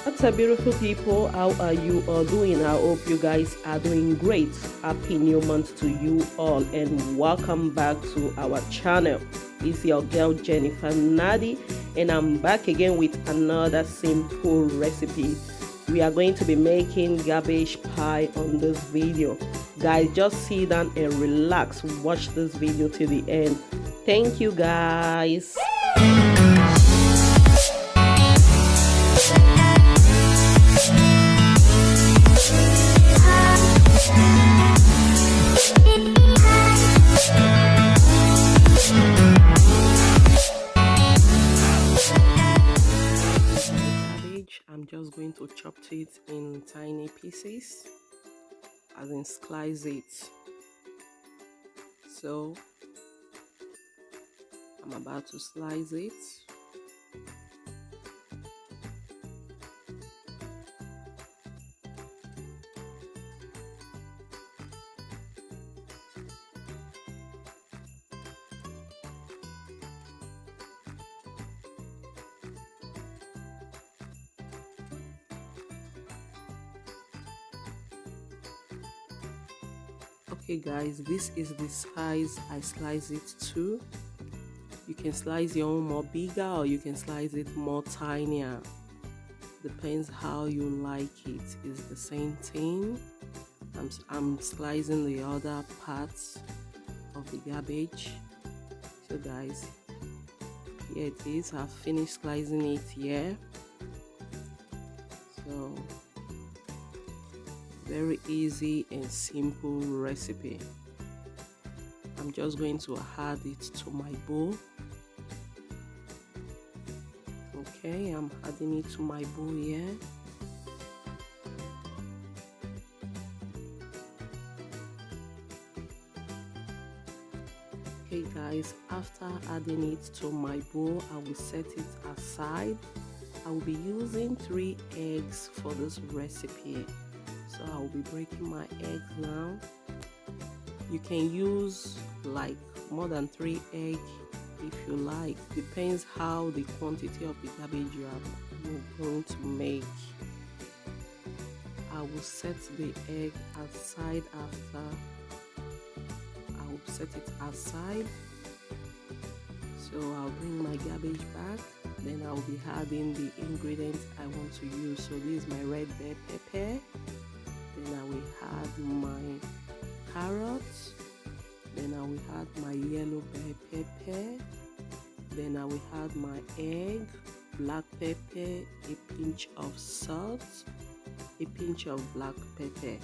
What's up, beautiful people? How are you all doing? I hope you guys are doing great. Happy new month to you all, and welcome back to our channel. It's your girl Jenifer Nadi, and I'm back again with another simple recipe. We are going to be making cabbage pie on this video. Guys, just sit down and relax. Watch this video till the end. Thank you, guys. I'm just going to chop it in tiny pieces, as in slice it. So I'm about to slice it. Okay guys, this is the size I slice it to. You can slice your own more bigger, or you can slice it more tinier. Depends how you like it. It's the same thing. I'm slicing the other parts of the cabbage. So guys, here it is. I've finished slicing it here. So very easy and simple recipe. I'm just going to add it to my bowl. Okay, I'm adding it to my bowl here. Okay guys, after adding it to my bowl, I will set it aside. I will be using 3 eggs for this recipe. So I will be breaking my eggs now. You can use like more than 3 eggs if you like. Depends how the quantity of the cabbage you're going to make. I will set the egg aside after. I will set it aside. So I'll bring my cabbage back. Then I'll be adding the ingredients I want to use. So this is my red bell pepper. Then I will add my carrots. Then I will add my yellow bell pepper. Then I will add my egg, black pepper, a pinch of salt, a pinch of black pepper.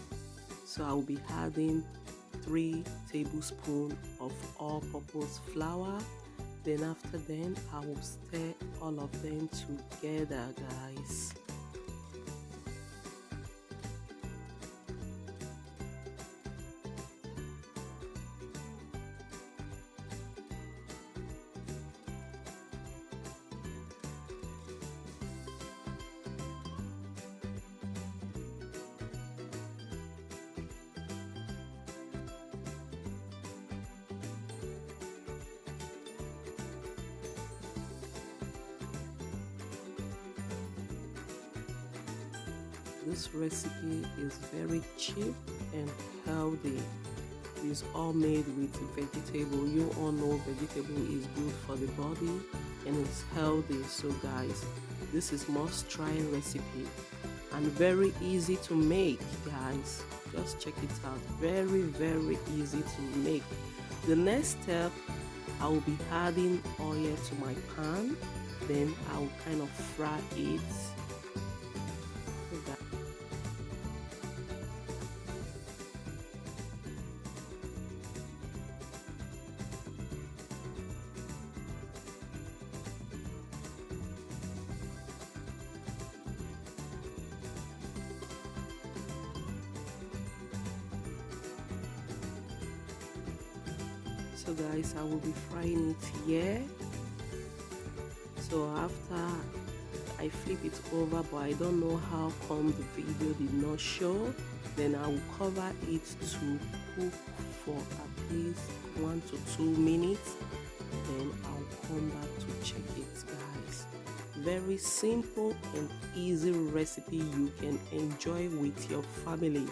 So I will be adding 3 tablespoons of all-purpose flour. Then after then, I will stir all of them together, guys. This recipe is very cheap and healthy. It's all made with vegetable. You all know vegetable is good for the body and it's healthy. So guys, this is must-try recipe and very easy to make, guys. Just check it out. Very easy to make. The next step, I will be adding oil to my pan. Then I will kind of fry it. So guys, I will be frying it here. So after I flip it over, but I don't know how come the video did not show, then I will cover it to cook for at least 1 to 2 minutes. Then I'll come back to check it, guys. Very simple and easy recipe you can enjoy with your family.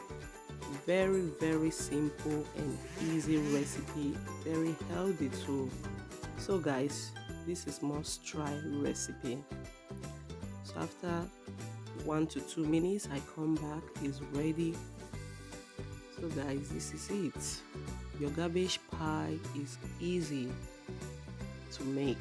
Very simple and easy recipe, very healthy too. So guys, this is must try recipe. So after 1 to 2 minutes I come back, it's ready. So guys, this is it. Your cabbage pie is easy to make.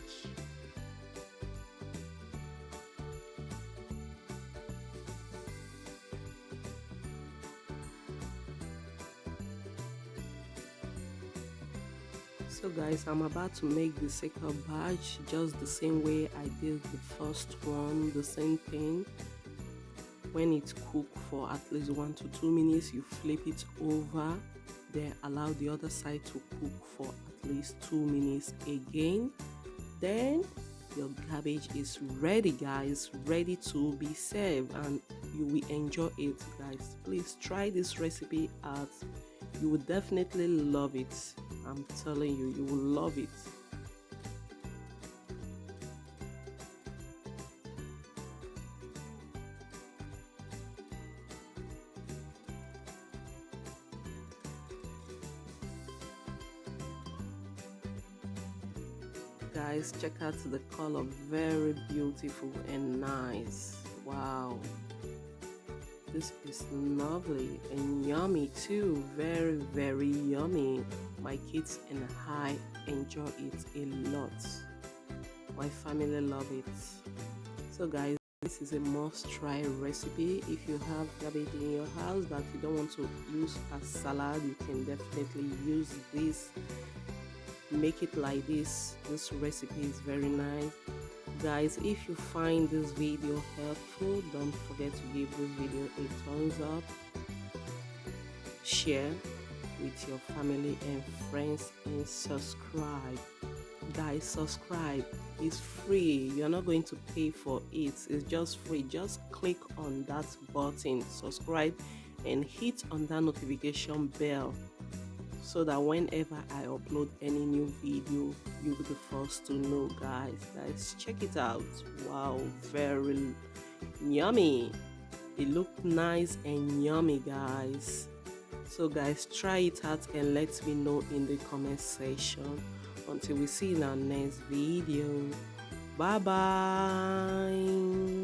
So guys, I'm about to make the second batch just the same way I did the first one, the same thing. When it's cooked for at least 1 to 2 minutes, you flip it over, then allow the other side to cook for at least 2 minutes again. Then your cabbage is ready guys, ready to be served, and you will enjoy it guys. Please try this recipe out, you will definitely love it. I'm telling you, you will love it. Guys, check out the color, very beautiful and nice. Wow, this is lovely and yummy too, very yummy. My kids and I enjoy it a lot. My family love it. So guys, this is a must try recipe. If you have cabbage in your house that you don't want to use as salad, you can definitely use this. Make it like this. This recipe is very nice. Guys, if you find this video helpful, don't forget to give this video a thumbs up, share with your family and friends, and subscribe. Guys, subscribe, it's free, you're not going to pay for it, it's just free. Just click on that button, subscribe, and hit on that notification bell so that whenever I upload any new video, you'll be the first to know. Guys, check it out. Wow, very yummy. It looked nice and yummy guys. So guys, try it out and let me know in the comment section. Until we see in our next video, bye bye.